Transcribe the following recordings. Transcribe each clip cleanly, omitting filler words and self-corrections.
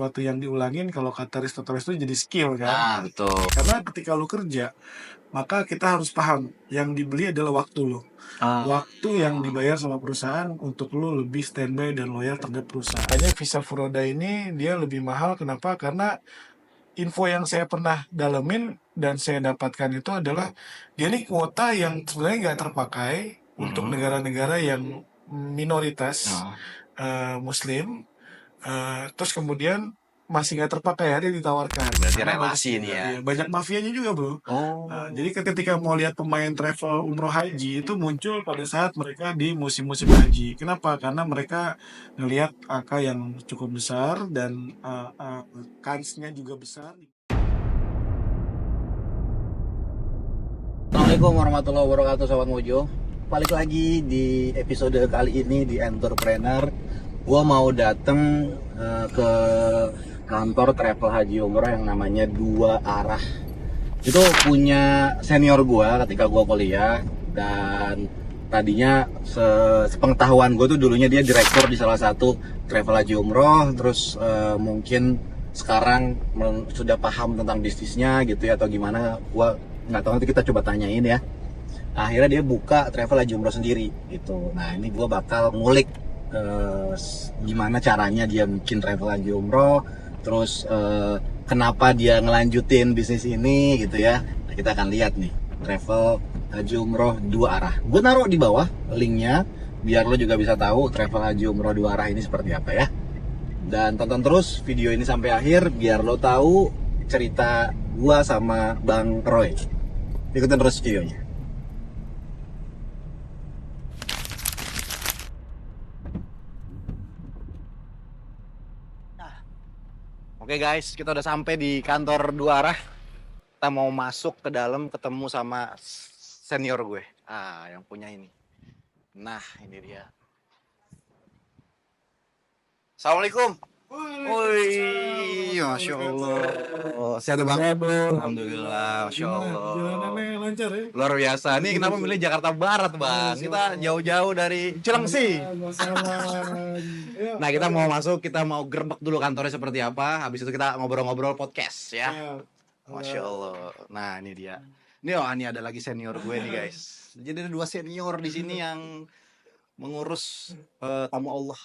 Sesuatu yang diulangin kalau kata Aristoteles itu jadi skill kan. Betul. Karena ketika lu kerja, maka kita harus paham yang dibeli adalah waktu lu. Waktu yang dibayar sama perusahaan untuk lu lebih standby dan loyal terhadap perusahaan. Makanya Visa Furoda ini dia lebih mahal. Kenapa? Karena info yang saya pernah dalemin dan saya dapatkan itu adalah dia ini kuota yang sebenarnya nggak terpakai untuk negara-negara yang minoritas Muslim. Terus kemudian masih nggak terpakai, dia ditawarkan. Berarti Karena relasi ini ya. iya, banyak mafianya juga bro. Jadi ketika mau lihat pemain travel umroh haji itu muncul pada saat mereka di musim-musim haji. Kenapa? Karena mereka ngelihat angka yang cukup besar dan kansnya juga besar. Assalamualaikum warahmatullahi wabarakatuh Sobat Mojo. Balik lagi di episode kali ini di Entrepreneur. Gua mau dateng ke kantor travel haji umroh yang namanya Dua Arah. Itu punya senior gua ketika gua kuliah, dan tadinya sepengetahuan gue tuh dulunya dia direktur di salah satu travel haji umroh. Terus mungkin sekarang sudah paham tentang bisnisnya gitu ya, atau gimana, gua nggak tahu, nanti kita coba tanyain ya. Akhirnya dia buka travel haji umroh sendiri gitu. Nah ini gue bakal ngulik gimana caranya dia bikin travel haji umroh, terus kenapa dia ngelanjutin bisnis ini gitu ya. Nah, kita akan lihat nih travel haji umroh Dua Arah. Gue naruh di bawah linknya biar lo juga bisa tahu travel haji umroh Dua Arah ini seperti apa ya. Dan tonton terus video ini sampai akhir biar lo tahu cerita gua sama Bang Roy. Ikutin terus videonya. Oke guys, kita udah sampai di kantor Dua Arah. Kita mau masuk ke dalam ketemu sama senior gue. Yang punya ini. Nah, ini dia. Assalamualaikum. Woi, Masya Allah. Sehat bang? Alhamdulillah, Masya Allah. Jalanannya lancar ya? Luar biasa. Nih kenapa milih Jakarta Barat bang? Kita jauh-jauh dari Cilengsi. Nah kita mau masuk, kita mau gerbek dulu kantornya seperti apa. Habis itu kita ngobrol-ngobrol podcast ya. Masya Allah. Nah ini dia. Ini ada lagi senior gue nih guys. Jadi ada dua senior di sini yang mengurus tamu Allah.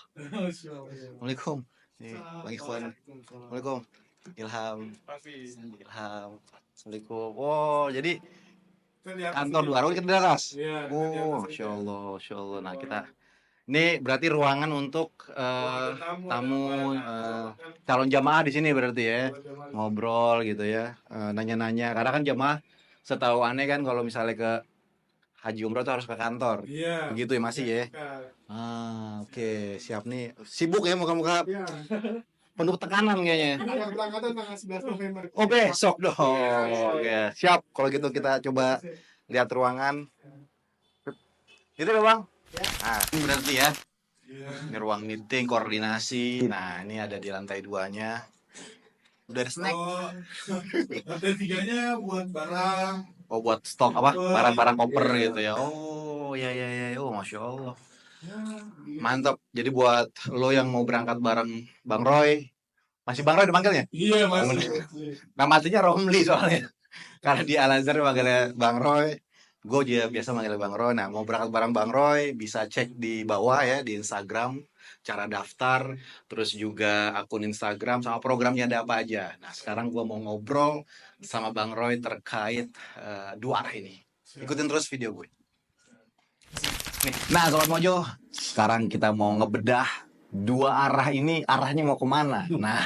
Assalamualaikum. Nih, Bang Ikhwan. Assalamualaikum. Ilham. Assalamualaikum. Oh, jadi kantor Dua Arah di Kederas. Masya Allah, Masya Allah. Nah, ini berarti ruangan untuk tamu calon jamaah di sini berarti ya. Ngobrol gitu ya, nanya-nanya. Karena kan jamaah setahu aneh kan kalau misalnya ke haji umroh tuh harus ke kantor. Begitu ya masih ya. Oke, siap nih. Sibuk ya muka-muka. Penuh tekanan kayaknya. Berangkatan tanggal 11 November. Oh besok dong. Oke, siap. Kalau gitu kita coba lihat ruangan. Gitu ya bang? Ini berarti ya. Ini ruang meeting, koordinasi. Nah ini ada di lantai 2-nya. Udah ada snack. Lantai 3-nya buat barang. Oh buat stok apa? Barang-barang koper gitu ya. Oh ya. Oh Masya Allah. Mantap. Jadi buat lo yang mau berangkat bareng Bang Roy. Masih Bang Roy dipanggilnya? Iya masih. Nama aslinya Romli soalnya. Karena di Al-Azhar manggilnya Bang Roy. Gue juga biasa manggilnya Bang Roy. Nah mau berangkat bareng Bang Roy bisa cek di bawah ya di Instagram. Cara daftar, terus juga akun Instagram sama programnya ada apa aja. Nah sekarang gue mau ngobrol sama Bang Roy terkait Dua Arah ini. Ikutin terus video gue. Nah Sobat Mojo, sekarang kita mau ngebedah Dua Arah ini arahnya mau kemana. Nah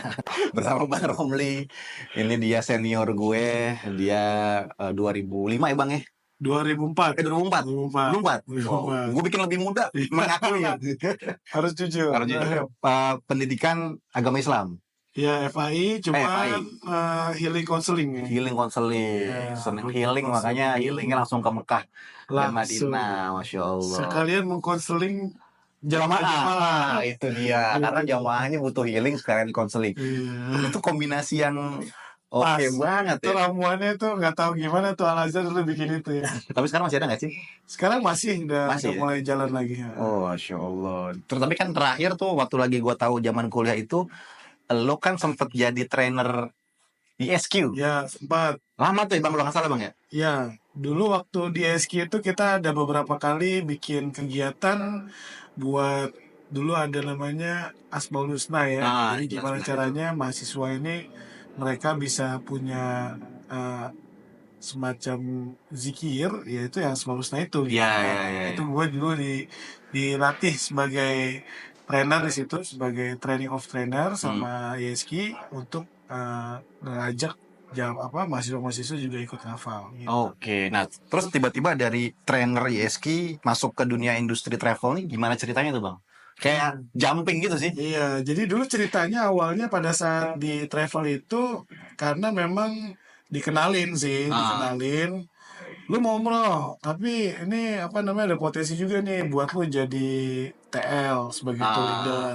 bersama Bang Romli. Ini dia senior gue. Dia 2005 ya Bang ya? 2004. 2004. Wow, gue bikin lebih muda mengakui. Harus jujur. Pendidikan agama Islam. Ya FAI cuma FAI. Healing counseling ya. Healing counseling. Senang healing makanya healingnya langsung ke Mekah dan Madinah. Masya Allah. Sekalian mengkonseling jamaah. Itu dia. Karena jamaahnya butuh healing sekalian counseling. Itu kombinasi yang oke banget itu ya. ramuannya tuh nggak tahu gimana tuh Al-Azhar dulu bikin itu ya. Tapi sekarang masih ada nggak sih? Sekarang masih udah mulai jalan lagi ya. Oh Masya Allah. Terus tapi kan terakhir tuh waktu lagi gue tahu zaman kuliah itu lo kan sempet jadi trainer di SQ. Ya, sempat. Lama tuh ya Bang, kalau nggak salah Bang ya? Ya, dulu waktu di SQ itu kita ada beberapa kali bikin kegiatan buat dulu ada namanya Asmaul Husna ya. Jadi Jelas gimana benar. caranya mahasiswa ini mereka bisa punya eh, semacam zikir, yaitu yang Asmaul Husna itu gitu. Iya, iya, Nah, iya. itu gue dulu dilatih sebagai trainer di situ, sebagai training of trainer sama YSK untuk ngajak mahasiswa-mahasiswa juga ikut hafal gitu. Oke, nah terus tiba-tiba dari trainer YSK masuk ke dunia industri travel nih gimana ceritanya tuh Bang? Kayak jumping gitu sih. Iya, jadi dulu ceritanya awalnya pada saat di travel itu karena memang dikenalin sih, dikenalin. Lu mau umroh, tapi ini apa namanya ada potensi juga nih buat lu jadi TL sebagai tour leader,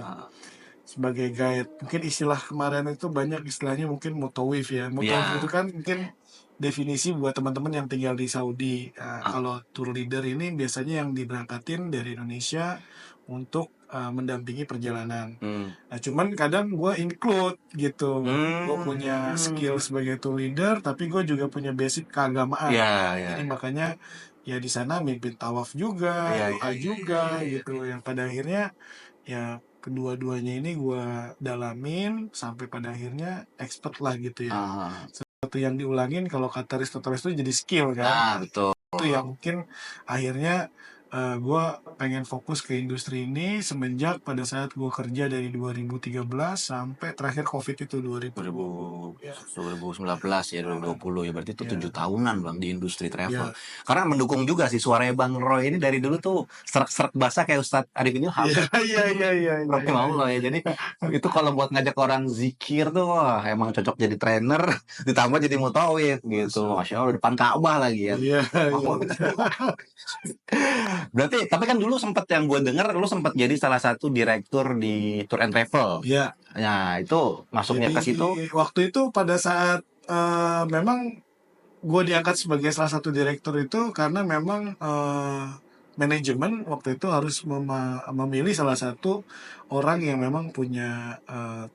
sebagai guide. Mungkin istilah kemarin itu banyak istilahnya mungkin mutawif ya. Mutawif itu kan mungkin definisi buat teman-teman yang tinggal di Saudi. Nah, kalau tour leader ini biasanya yang diberangkatin dari Indonesia untuk mendampingi perjalanan. Nah, cuman kadang gue include gitu. Gue punya skill sebagai tour leader, tapi gue juga punya basic keagamaan. Jadi makanya ya di sana mimpin tawaf juga, doa juga gitu. Yang pada akhirnya ya kedua-duanya ini gue dalamin sampai pada akhirnya expert lah gitu ya. Sesuatu yang diulangin kalau kata Aristoteles itu jadi skill kan. Betul. Itu yang mungkin akhirnya gue pengen fokus ke industri ini semenjak pada saat gue kerja dari 2013 sampai terakhir COVID itu 2019 ya 2020 ya berarti itu 7 tahunan Bang di industri travel. Ya. Karena mendukung juga sih suaranya Bang Roy ini dari dulu tuh serak-serak basah kayak Ustadz Arifin Ilham. Iya. Rahimahullah ya. Jadi itu kalau buat ngajak orang zikir tuh wah emang cocok jadi trainer ditambah jadi mutawif gitu. Masya Allah depan Ka'bah lagi ya. Iya. Berarti tapi kan dulu sempat yang gue dengar lu sempat jadi salah satu direktur di Tour and Travel. Iya. Nah, itu masuknya Jadi, ke situ. waktu itu pada saat memang gue diangkat sebagai salah satu direktur itu karena memang manajemen waktu itu harus memilih salah satu orang yang memang punya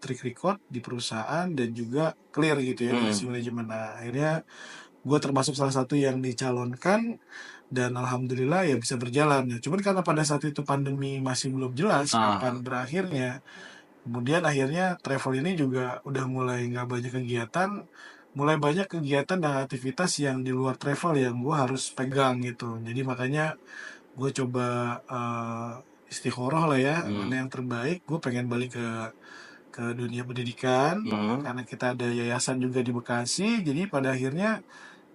track record di perusahaan dan juga clear gitu ya dari si manajemen. Nah, akhirnya gue termasuk salah satu yang dicalonkan dan alhamdulillah ya bisa berjalan ya. Cuman karena pada saat itu pandemi masih belum jelas kapan berakhirnya, kemudian akhirnya travel ini juga udah mulai nggak banyak kegiatan, mulai banyak kegiatan dan aktivitas yang di luar travel yang gue harus pegang gitu. Jadi makanya gue coba istikharah lah ya, mana yang terbaik. Gue pengen balik ke dunia pendidikan karena kita ada yayasan juga di Bekasi. Jadi pada akhirnya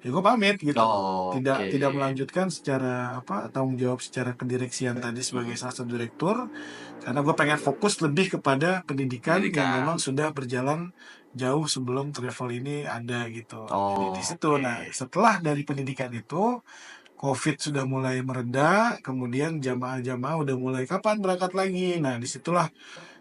ya gue pamit gitu, tidak melanjutkan secara tanggung jawab secara kedireksian tadi sebagai salah satu direktur, karena gue pengen fokus lebih kepada pendidikan yang memang sudah berjalan jauh sebelum travel ini ada gitu. Jadi di situ. Nah, setelah dari pendidikan itu COVID sudah mulai mereda, kemudian jamaah-jamaah udah mulai kapan berangkat lagi. Nah, disitulah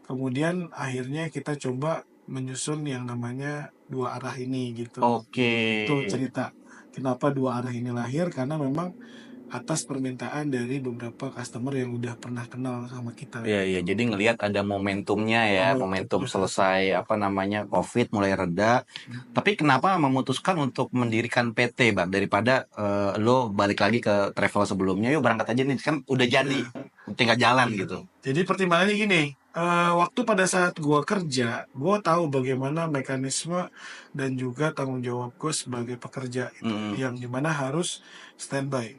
kemudian akhirnya kita coba menyusun yang namanya dua arah ini gitu. Itu cerita kenapa dua arah ini lahir, karena memang atas permintaan dari beberapa customer yang udah pernah kenal sama kita. Iya, jadi ngelihat ada momentumnya ya, momentum selesai COVID mulai reda. Tapi kenapa memutuskan untuk mendirikan PT, Bang, daripada lo balik lagi ke travel sebelumnya, yuk berangkat aja nih, kan udah jadi, tinggal jalan gitu. Jadi pertimbangannya gini, waktu pada saat gue kerja, gue tahu bagaimana mekanisme dan juga tanggung jawab gue sebagai pekerja itu, yang dimana harus standby.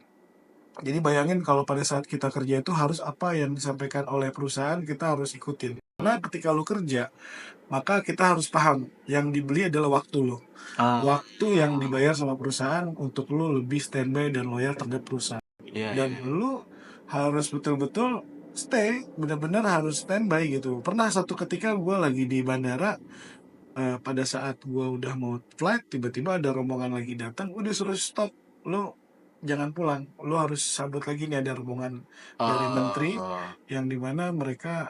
Jadi bayangin kalau pada saat kita kerja itu harus apa yang disampaikan oleh perusahaan kita harus ikutin. Karena ketika lu kerja, maka kita harus paham yang dibeli adalah waktu lu. Waktu yang dibayar sama perusahaan untuk lu lebih standby dan loyal terhadap perusahaan. Dan lu harus betul-betul stay, benar-benar harus standby gitu. Pernah satu ketika gue lagi di bandara, pada saat gue udah mau flight, tiba-tiba ada rombongan lagi datang, udah suruh stop, lu jangan pulang, lu harus sambut lagi nih, ada rombongan dari menteri yang dimana mereka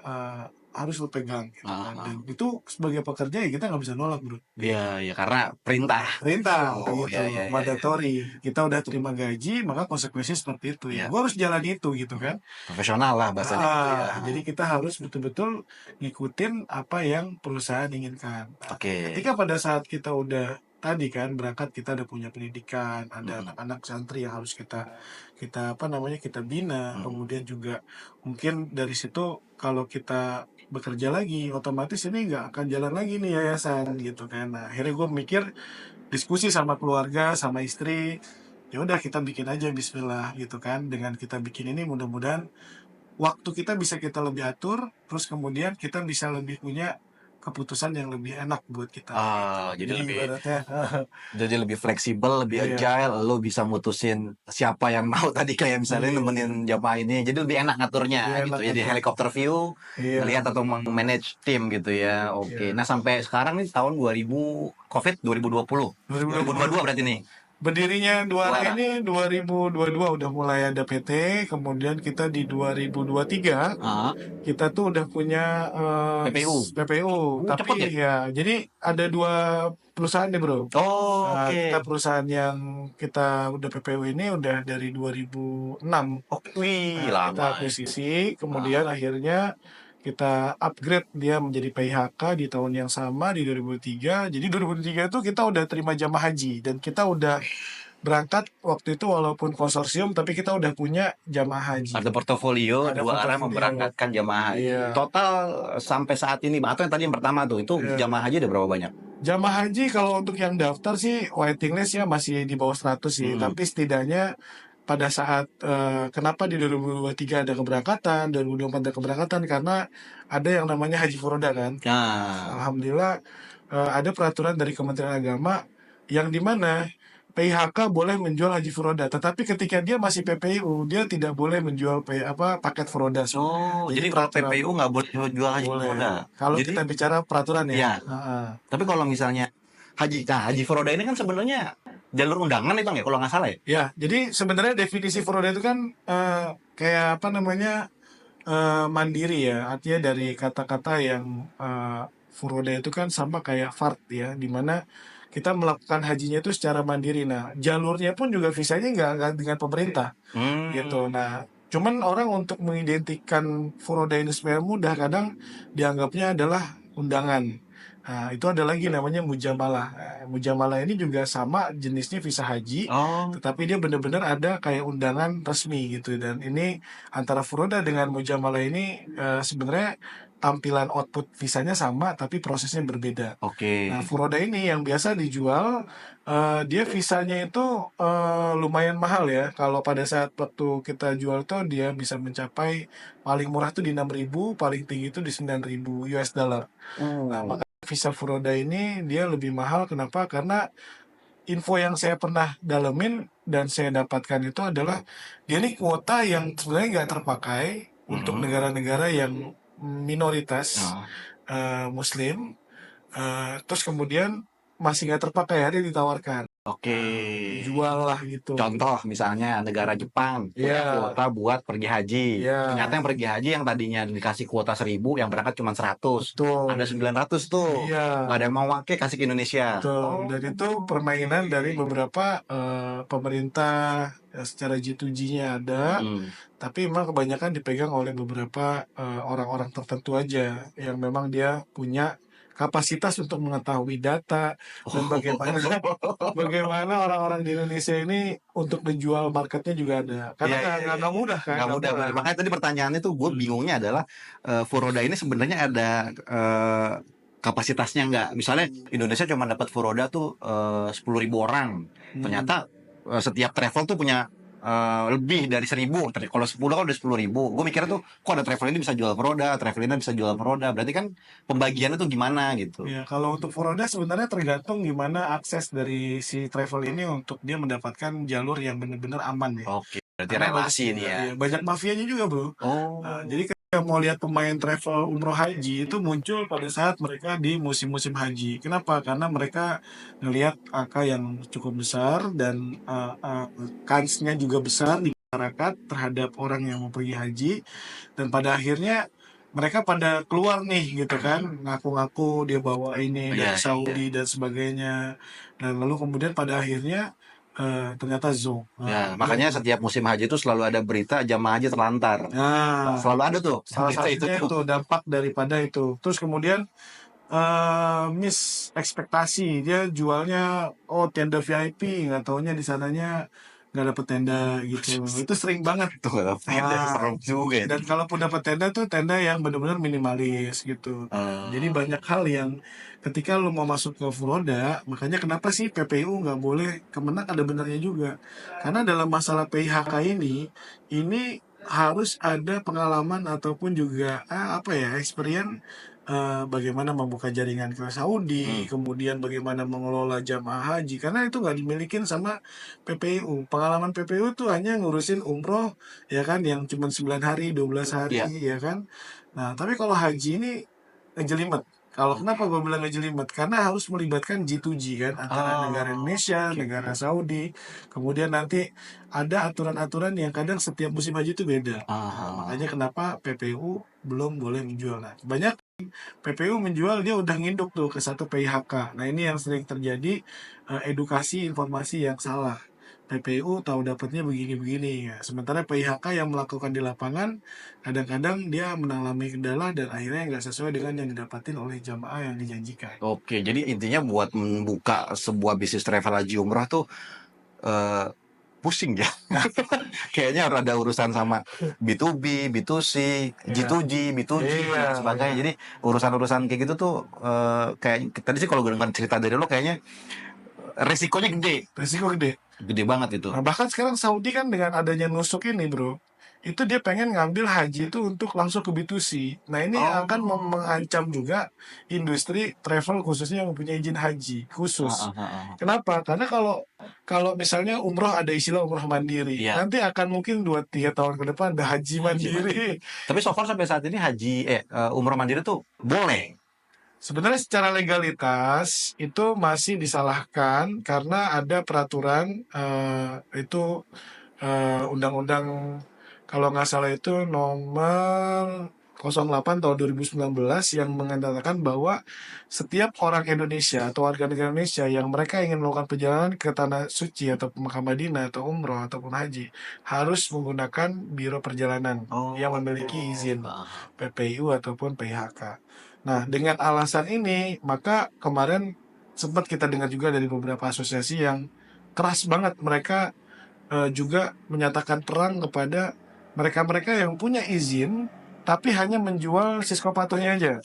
harus lo pegang gitu kan. Dan itu sebagai pekerja ya kita nggak bisa nolak bro. Iya, ya karena perintah. Perintah Oh, gitu, ya. mandatory. Kita udah terima gaji, maka konsekuensinya seperti itu ya. Iya. Gue harus jalan itu gitu kan. Profesional lah bahasanya gitu ya. Jadi kita harus betul-betul ngikutin apa yang perusahaan inginkan. Nah, Oke. ketika pada saat kita udah tadi kan berangkat, kita udah punya pendidikan, ada anak-anak santri yang harus kita kita bina. Kemudian juga mungkin dari situ kalau kita bekerja lagi, otomatis ini nggak akan jalan lagi nih yayasan gitu kan. Nah, akhirnya gue mikir, diskusi sama keluarga, sama istri, ya udah kita bikin aja Bismillah gitu kan. Dengan kita bikin ini mudah-mudahan waktu kita bisa kita lebih atur, terus kemudian kita bisa lebih punya keputusan yang lebih enak buat kita. Jadi lebih ibaratnya jadi lebih fleksibel, lebih Iya. agile, lo bisa mutusin siapa yang mau tadi kayak misalnya Iya. nemenin jamaah ini. Jadi lebih enak ngaturnya Lebih gitu. enak Jadi ngatur. helikopter view Iya. melihat atau manage tim gitu ya. Oke. Iya. Nah, sampai sekarang nih tahun 2000 Covid 2020. 2022 berarti nih. Berdirinya Dua Arah Dua ini 2022 udah mulai ada PT, kemudian kita di 2023 kita tuh udah punya PPU. Tapi cepet ya, jadi ada 2 perusahaan nih bro. Oh, Nah, oke. kita perusahaan yang kita udah PPU ini udah dari 2006. Wih, Kita lama. akuisisi, kemudian akhirnya kita upgrade dia menjadi PIHK di tahun yang sama di 2003. Jadi 2003 itu kita udah terima jamaah haji dan kita udah berangkat waktu itu walaupun konsorsium tapi kita udah punya jamaah haji. Ada portofolio, Ada Dua Arah portofolio. memberangkatkan jamaah haji. Iya. Total sampai saat ini, atau yang tadi yang pertama tuh, itu Iya. jamaah haji ada berapa banyak? Jamaah haji kalau untuk yang daftar sih waiting list ya masih di bawah 100 sih, tapi setidaknya pada saat kenapa di 2023 ada keberangkatan, 2024 ada keberangkatan karena ada yang namanya haji furoda kan. Nah, Alhamdulillah ada peraturan dari Kementerian Agama yang dimana PIHK boleh menjual haji furoda, tetapi ketika dia masih PPU dia tidak boleh menjual paket furoda. jadi kalau PPU nggak boleh jual haji Boleh. furoda. Kalau Jadi- kita bicara peraturan ya. Iya. Heeh. Tapi kalau misalnya haji furoda ini kan sebenarnya jalur undangan ya bang ya, kalau nggak salah ya? Ya, jadi sebenarnya definisi furoda itu kan kayak mandiri ya. Artinya dari kata-kata yang furoda itu kan sama kayak fard ya, dimana kita melakukan hajinya itu secara mandiri. Nah, jalurnya pun juga visanya nggak dengan pemerintah gitu. Nah, cuman orang untuk mengidentikan furoda ini supaya mudah kadang dianggapnya adalah undangan. Nah, itu ada lagi namanya mujamalah. Mujamalah ini juga sama jenisnya visa haji, tetapi dia benar-benar ada kayak undangan resmi gitu. Dan ini antara furoda dengan mujamalah ini sebenarnya tampilan output visanya sama, tapi prosesnya berbeda. Oke. Nah, furoda ini yang biasa dijual, dia visanya itu lumayan mahal ya. Kalau pada saat waktu kita jual tuh dia bisa mencapai paling murah tuh di 6.000, paling tinggi itu di 9.000 US dollar. Nah, maka visa furoda ini dia lebih mahal. Kenapa? Karena info yang saya pernah dalemin dan saya dapatkan itu adalah dia ini kuota yang sebenarnya nggak terpakai untuk negara-negara yang minoritas Muslim, terus kemudian masih nggak terpakai, ada ditawarkan. Oke. Jual lah gitu. Contoh misalnya negara Jepang punya Iya. kuota buat pergi haji. Iya. Ternyata yang pergi haji yang tadinya dikasih kuota 1.000, yang berangkat cuma 100. Betul. Ada 900 tuh. Iya. Nggak ada yang mau pakai, kasih ke Indonesia. Betul. Dan itu permainan dari beberapa pemerintah secara G2G-nya ada, tapi memang kebanyakan dipegang oleh beberapa orang-orang tertentu aja yang memang dia punya kapasitas untuk mengetahui data dan bagaimana orang-orang di Indonesia ini untuk menjual marketnya juga ada. Karena nggak mudah kan? Nggak mudah. Makanya tadi pertanyaannya tuh gue bingungnya adalah furoda ini sebenarnya ada kapasitasnya nggak? Misalnya Indonesia cuma dapat furoda tuh 10.000 orang. Ternyata setiap travel tuh punya lebih dari 1.000. Kalau 10 kan udah 10.000. Gue mikirnya tuh kok ada travel ini bisa jual furoda, travel ini bisa jual furoda. Berarti kan pembagiannya tuh gimana gitu? Ya, kalau untuk furoda sebenarnya tergantung gimana akses dari si travel ini untuk dia mendapatkan jalur yang benar-benar aman ya. Oke, berarti relasi ini ya. Banyak mafianya juga bro. Jadi kalau mau lihat pemain travel umroh haji itu muncul pada saat mereka di musim-musim haji. Kenapa? Karena mereka ngelihat angka yang cukup besar dan kansnya juga besar di masyarakat terhadap orang yang mau pergi haji, dan pada akhirnya mereka pada keluar nih gitu kan, ngaku-ngaku dia bawa ini dari Saudi dan sebagainya, dan lalu kemudian pada akhirnya ternyata zonk. Ya, makanya setiap musim haji itu selalu ada berita jamaah haji terlantar. Nah, Selalu ada tuh salah berita satunya itu dampak daripada itu. Terus kemudian miss ekspektasi, dia jualnya tenda VIP, nggak taunya di sananya nggak dapet tenda gitu. Itu sering banget. Itu nggak tenda, serem juga ya. Dan kalaupun dapat tenda tuh tenda yang benar-benar minimalis gitu. Jadi banyak hal yang ketika lu mau masuk ke Furoda, makanya kenapa sih PPU nggak boleh, Kemenak ada benarnya juga. Karena dalam masalah PIHK ini harus ada pengalaman ataupun juga apa ya, experience bagaimana membuka jaringan ke Saudi, kemudian bagaimana mengelola jamaah haji, karena itu nggak dimilikin sama PPU. Pengalaman PPU tuh hanya ngurusin umroh, ya kan, yang cuma 9 hari, 12 hari, ya kan. Nah, tapi kalau haji ini ngejelimet. Kalau kenapa gue bilang ngejelimet? Karena harus melibatkan G2G kan, antara negara Indonesia, negara Saudi. Kemudian nanti ada aturan-aturan yang kadang setiap musim haji itu beda. Makanya kenapa PPU belum boleh menjual. Nah, banyak PPU menjual, dia udah nginduk tuh ke satu PIHK. Nah, ini yang sering terjadi, edukasi informasi yang salah. PPU tahu dapatnya begini-begini ya. Sementara PIHK yang melakukan di lapangan kadang-kadang dia mengalami kendala dan akhirnya nggak sesuai dengan yang didapatin oleh jamaah yang dijanjikan. Oke, jadi intinya buat membuka sebuah bisnis travel haji umrah tuh pusing ya. Kayaknya harus ada urusan sama B2B, B2C, G2G, B2G dan sebagainya. Jadi urusan-urusan kayak gitu tuh kayak tadi sih kalau gue dengar cerita dari lo kayaknya resikonya gede. Resiko gede. Gede banget itu. Nah, bahkan sekarang Saudi kan dengan adanya nusuk ini bro, itu dia pengen ngambil haji itu untuk langsung ke B2C. Nah, ini akan mengancam juga industri travel khususnya yang punya izin haji khusus. Kenapa? Karena kalau misalnya umroh ada istilah umroh mandiri, nanti akan mungkin 2-3 tahun ke depan ada haji mandiri. Tapi so far sampai saat ini umroh mandiri tuh boleh. Sebenarnya secara legalitas itu masih disalahkan karena ada peraturan itu undang-undang, kalau nggak salah itu nomor 08 tahun 2019 yang mengatakan bahwa setiap orang Indonesia atau warga negara Indonesia yang mereka ingin melakukan perjalanan ke tanah suci atau Mekah Madinah atau umroh ataupun haji harus menggunakan biro perjalanan yang memiliki izin PPU ataupun PIHK. Nah, dengan alasan ini, maka kemarin sempat kita dengar juga dari beberapa asosiasi yang keras banget. Mereka juga menyatakan perang kepada mereka-mereka yang punya izin, tapi hanya menjual siskopatunya aja.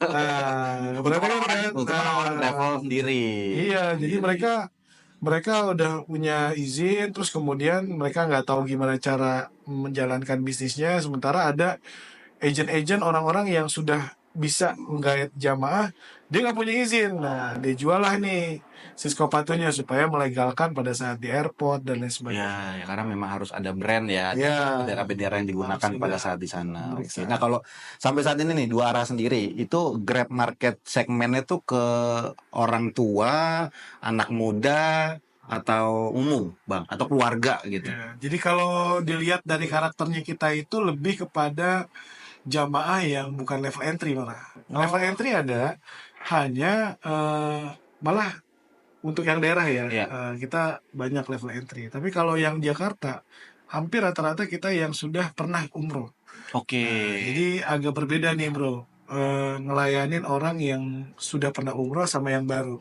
Nah, berarti kan travel sendiri. Iya, jadi mereka udah punya izin, terus kemudian mereka nggak tahu gimana cara menjalankan bisnisnya, sementara ada agent-agent orang-orang yang sudah bisa menggait jamaah, dia nggak punya izin. Nah, dia jual lah nih siskopatunya supaya melegalkan pada saat di airport dan lain sebagainya. Ya, karena memang harus ada brand ya, bendera-bendera yang digunakan pada saat di sana. Oke. Nah, kalau sampai saat ini nih dua arah sendiri, itu Grab market segmennya tuh ke orang tua, anak muda, atau umum, Bang, atau keluarga gitu. Ya, jadi kalau dilihat dari karakternya kita itu lebih kepada jamaah yang bukan level entry malah. Level entry ada, hanya malah untuk yang daerah ya, kita banyak level entry. Tapi kalau yang Jakarta, hampir rata-rata kita yang sudah pernah umroh. Oke. Jadi agak berbeda nih bro, ngelayanin orang yang sudah pernah umroh sama yang baru.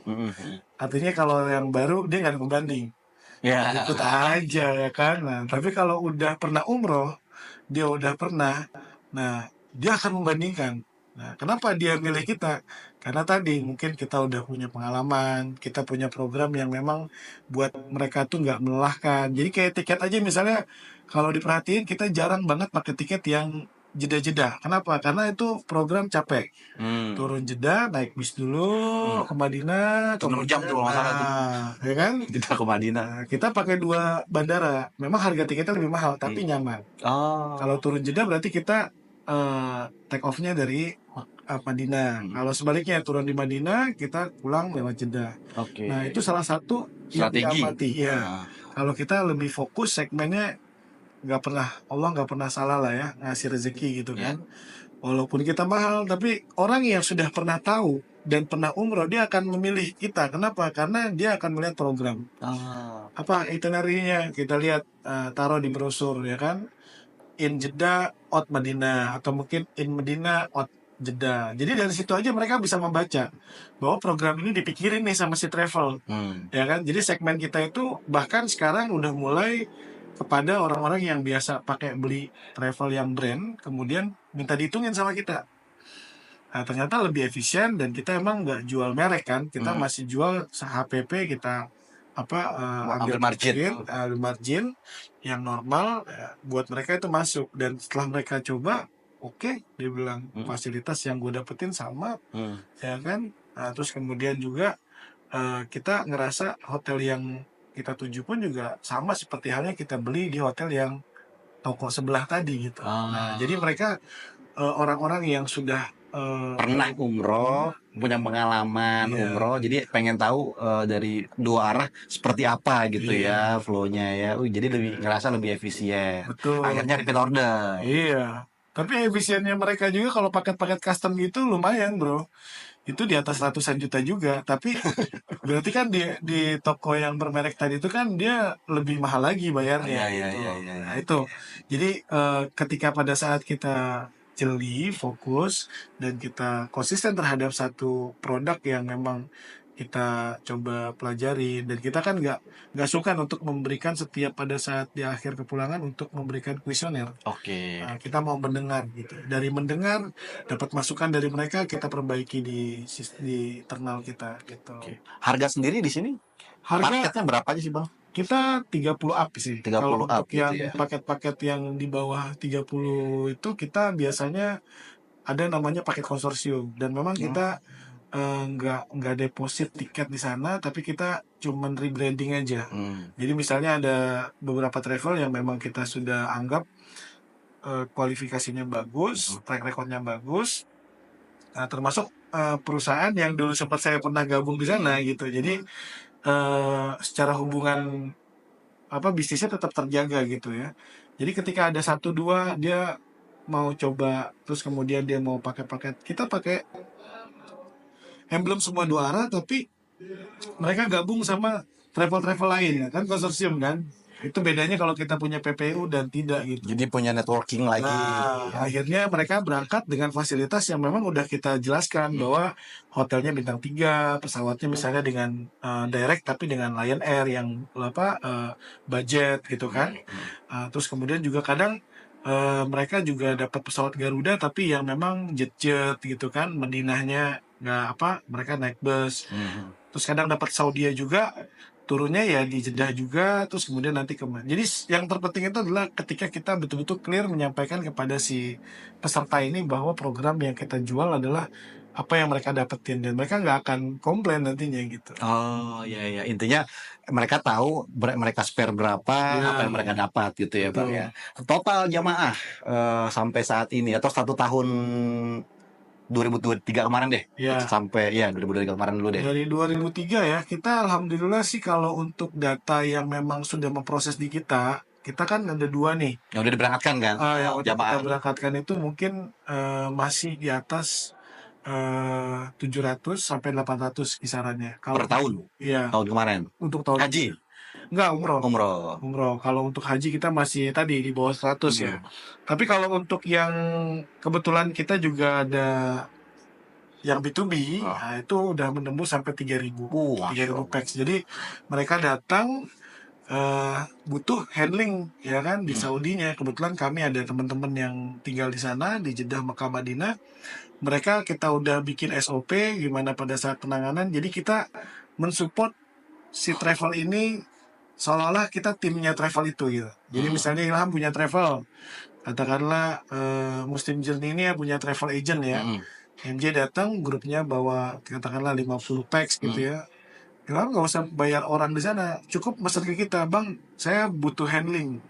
Artinya kalau yang baru dia nggak ada pembanding, ikut aja ya kan. Nah, tapi kalau udah pernah umroh, dia udah pernah, nah dia akan membandingkan. Nah, kenapa dia milih kita? Karena tadi mungkin kita udah punya pengalaman, kita punya program yang memang buat mereka tuh nggak melelahkan. Jadi kayak tiket aja misalnya, kalau diperhatiin kita jarang banget pakai tiket yang jeda-jeda. Kenapa? Karena itu program capek. Turun jeda, naik bis dulu ke Madinah, Turun jam tuh masalah tuh. Ya kan? Kita ke Madinah. Nah, kita pakai 2 bandara. Memang harga tiketnya lebih mahal, tapi nyaman. Kalau turun jeda berarti kita take off-nya dari Madinah. Kalau sebaliknya turun di Madinah, kita pulang lewat Jeddah. Nah, itu salah satu strategi. Ya. Kalau kita lebih fokus segmennya, Allah nggak pernah salah lah ya ngasih rezeki gitu kan. walaupun kita mahal, tapi orang yang sudah pernah tahu dan pernah umroh dia akan memilih kita. Kenapa? Karena dia akan melihat program. Apa itinerary-nya kita lihat, taruh di brosur ya kan. In Jeddah, out Madinah, atau mungkin in Madinah, out Jeddah. Jadi dari situ aja mereka bisa membaca bahwa program ini dipikirin nih sama si travel, ya kan. Jadi segmen kita itu bahkan sekarang udah mulai kepada orang-orang yang biasa pakai beli travel yang brand, kemudian minta dihitungin sama kita. Nah, ternyata lebih efisien dan kita emang nggak jual merek kan, kita masih jual HPP, kita ambil margin yang normal ya, buat mereka itu masuk. Dan setelah mereka coba, oke, dia bilang fasilitas yang gue dapetin sama, ya kan. Nah, terus kemudian juga kita ngerasa hotel yang kita tuju pun juga sama seperti halnya kita beli di hotel yang toko sebelah tadi gitu. Nah, jadi mereka orang-orang yang sudah pernah umroh, punya pengalaman umroh, jadi pengen tahu dari dua arah seperti apa gitu ya flow-nya ya. Jadi ngerasa lebih efisien. Betul. Akhirnya repeat order. Iya. Tapi efisiennya mereka juga kalau paket-paket custom gitu lumayan, bro. Itu di atas ratusan juta juga. Tapi berarti kan di toko yang bermerek tadi itu kan dia lebih mahal lagi bayarnya. Nah, itu. Jadi ketika pada saat kita jeli, fokus, dan kita konsisten terhadap satu produk yang memang kita coba pelajari, dan kita kan nggak suka untuk memberikan setiap pada saat di akhir kepulangan untuk memberikan kuesioner. Nah, kita mau mendengar gitu. Dari mendengar dapat masukan dari mereka, kita perbaiki di internal kita gitu. Harga sendiri di sini paketnya berapa aja sih, Bang? Kita 30 up sih. 30 Kalau up untuk yang gitu ya. paket-paket yang di bawah 30 itu kita biasanya ada namanya paket konsorsium, dan memang kita nggak deposit tiket di sana, tapi kita cuman rebranding aja. Jadi misalnya ada beberapa travel yang memang kita sudah anggap kualifikasinya bagus, track recordnya bagus, termasuk perusahaan yang dulu sempat saya pernah gabung di sana gitu. Jadi secara hubungan bisnisnya tetap terjaga gitu ya. Jadi ketika ada 1-2 dia mau coba, terus kemudian dia mau pakai paket, kita pakai emblem semua dua arah, tapi mereka gabung sama travel-travel lain ya kan, konsorsium kan. Itu bedanya kalau kita punya PPU dan tidak gitu. Jadi punya networking lagi. Nah, akhirnya mereka berangkat dengan fasilitas yang memang udah kita jelaskan bahwa hotelnya bintang 3, pesawatnya misalnya dengan direct tapi dengan Lion Air yang budget gitu kan. Terus kemudian juga kadang mereka juga dapat pesawat Garuda tapi yang memang jet gitu kan, Madinahnya mereka naik bus. Terus kadang dapat Saudi juga, turunnya ya di Jeddah juga, terus kemudian nanti kemana. Jadi yang terpenting itu adalah ketika kita betul-betul clear menyampaikan kepada si peserta ini bahwa program yang kita jual adalah apa yang mereka dapetin, dan mereka nggak akan komplain nantinya gitu. Oh iya, intinya mereka tahu mereka spare berapa, apa yang mereka dapat gitu ya, Bang ya. Total jamaah sampai saat ini atau 1 tahun 2023 kemarin deh, sampai 2023 kemarin dulu deh. Dari 2003 ya, kita alhamdulillah sih kalau untuk data yang memang sudah memproses di kita kan ada 2 nih. Yang udah diberangkatkan kan? Yang udah kita berangkatkan itu mungkin masih di atas 700 sampai 800 kisarannya. Per tahun? Iya. Tahun kemarin? Untuk tahun haji? Enggak, umroh. Umroh. Kalau untuk haji kita masih tadi di bawah 100 ya. Tapi kalau untuk yang kebetulan kita juga ada yang B2B, nah itu udah menembus sampai 3.000 packs. Jadi mereka datang butuh handling ya kan di Saudinya. Kebetulan kami ada teman-teman yang tinggal di sana di Jeddah, Mekah, Madinah. Mereka kita udah bikin SOP gimana pada saat penanganan. Jadi kita mensupport si travel ini seolah-olah kita timnya travel itu gitu. Jadi misalnya Ilham punya travel, katakanlah Muslim Journey ini punya travel agent ya. MJ datang, grupnya bawa katakanlah 50 packs gitu ya. Ilham nggak usah bayar orang di sana, cukup pesan ke kita, Bang, saya butuh handling.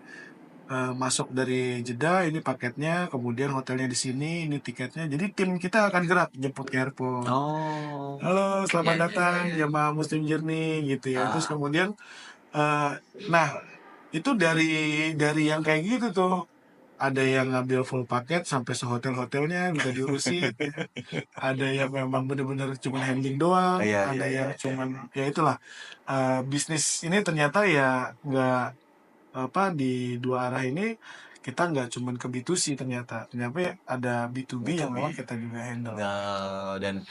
Masuk dari Jeddah, ini paketnya, kemudian hotelnya di sini, ini tiketnya. Jadi tim kita akan gerak jemput ke airport. Halo, selamat datang jamaah Muslim Journey gitu ya. Terus kemudian nah itu dari yang kayak gitu tuh ada yang ngambil full paket sampai sehotel-hotelnya bisa diurusin. Ada yang memang benar-benar cuma handling doang, ada yang cuman ya itulah. Bisnis ini ternyata ya nggak di dua arah ini kita nggak cuman ke B2C ternyata ada B2B yang memang kita juga handle. Dan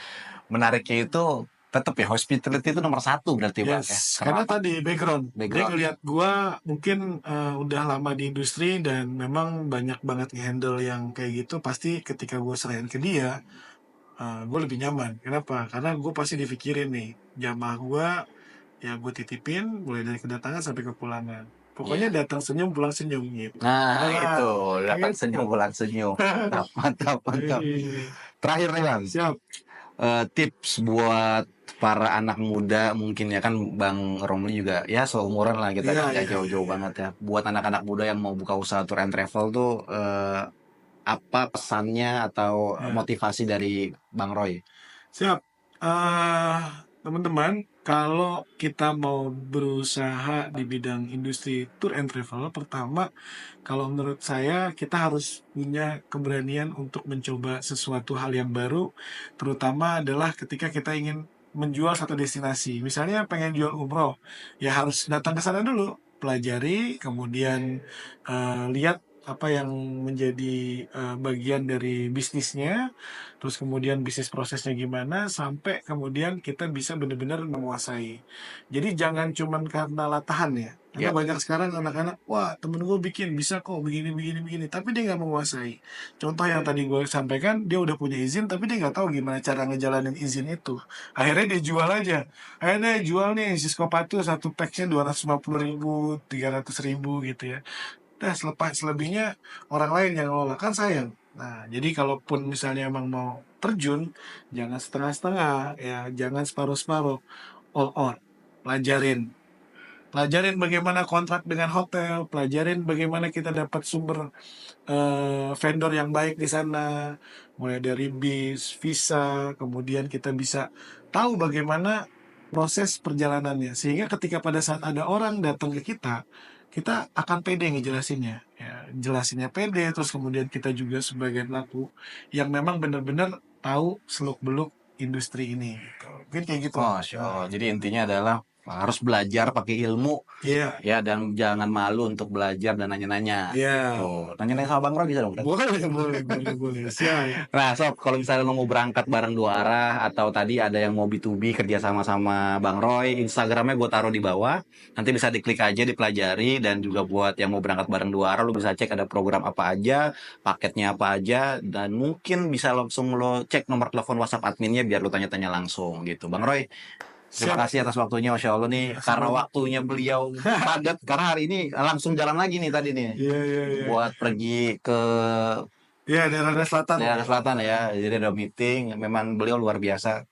menariknya itu tetap ya hospitality itu nomor 1 berarti Bang ya. Yes, karena tadi background. Dia ngeliat gua mungkin udah lama di industri dan memang banyak banget nge-handle yang kayak gitu. Pasti ketika gua serahin ke dia, gue lebih nyaman. Kenapa? Karena gue pasti dipikirin nih, jamaah gue ya gue titipin mulai dari kedatangan sampai kepulangan. Pokoknya datang senyum pulang senyum gitu. Nah itu datang senyum pulang senyum. Mantap. Terakhir nih Bang, Siap. Tips buat para anak muda mungkin ya kan Bang Romli juga ya seumuran lah kita nggak jauh-jauh banget ya. Buat anak-anak muda yang mau buka usaha tour and travel tuh apa pesannya atau motivasi dari Bang Roy? Siap. Teman-teman, kalau kita mau berusaha di bidang industri tour and travel, pertama, kalau menurut saya kita harus punya keberanian untuk mencoba sesuatu hal yang baru, terutama adalah ketika kita ingin menjual satu destinasi. Misalnya pengen jual umroh, ya harus datang ke sana dulu, pelajari, kemudian lihat apa yang menjadi bagian dari bisnisnya, terus kemudian bisnis prosesnya gimana, sampai kemudian kita bisa benar-benar menguasai. Jadi jangan cuman karena latahan ya. Karena banyak sekarang anak-anak, wah temen gue bikin, bisa kok begini, tapi dia nggak menguasai. Contoh yang tadi gue sampaikan, dia udah punya izin, tapi dia nggak tahu gimana cara ngejalanin izin itu. Akhirnya dia jual aja. Akhirnya dia jual nih, Cisco Patu satu packnya 250.000, 300.000 gitu ya. Nah, selebihnya orang lain yang ngelola, kan sayang. Nah, jadi kalaupun misalnya emang mau terjun, jangan setengah-setengah, ya jangan separuh-separuh, all on. Pelajarin bagaimana kontrak dengan hotel, pelajarin bagaimana kita dapat sumber vendor yang baik di sana, mulai dari bis, visa, kemudian kita bisa tahu bagaimana proses perjalanannya, sehingga ketika pada saat ada orang datang ke kita akan pede ngejelasinnya, ya jelasinnya pede, terus kemudian kita juga sebagai pelaku yang memang benar-benar tahu seluk-beluk industri ini, gitu. Mungkin kayak gitu. Masya Allah. Jadi intinya adalah harus belajar pakai ilmu, ya dan jangan malu untuk belajar dan nanya-nanya. Tuh, nanya-nanya sama Bang Roy bisa dong. Boleh. Siap. Nah, Sob, kalau misalnya lo mau berangkat bareng dua arah atau tadi ada yang mau B2B kerja sama Bang Roy, Instagramnya gue taruh di bawah. Nanti bisa diklik aja, dipelajari, dan juga buat yang mau berangkat bareng dua arah, lo bisa cek ada program apa aja, paketnya apa aja, dan mungkin bisa langsung lo cek nomor telepon WhatsApp adminnya biar lo tanya-tanya langsung gitu. Bang Roy, terima kasih atas waktunya, Masya Allah nih. Karena waktunya beliau padat, karena hari ini langsung jalan lagi nih tadi nih. Buat pergi ke daerah selatan. Daerah selatan ya, jadi ada meeting. Memang beliau luar biasa.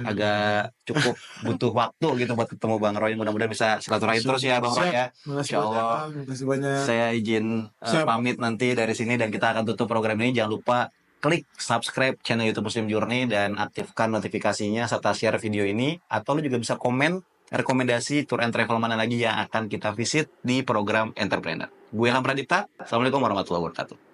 Agak cukup butuh waktu gitu buat ketemu Bang Roy. Mudah-mudahan bisa silaturahim terus ya Bang Roy ya. Insya Allah. Saya izin pamit nanti dari sini dan kita akan tutup program ini. Jangan lupa klik subscribe channel YouTube Muslim Journey dan aktifkan notifikasinya serta share video ini. Atau lu juga bisa komen rekomendasi tour and travel mana lagi yang akan kita visit di program Entrepreneur. Gue Ilham Pradipta. Assalamualaikum warahmatullahi wabarakatuh.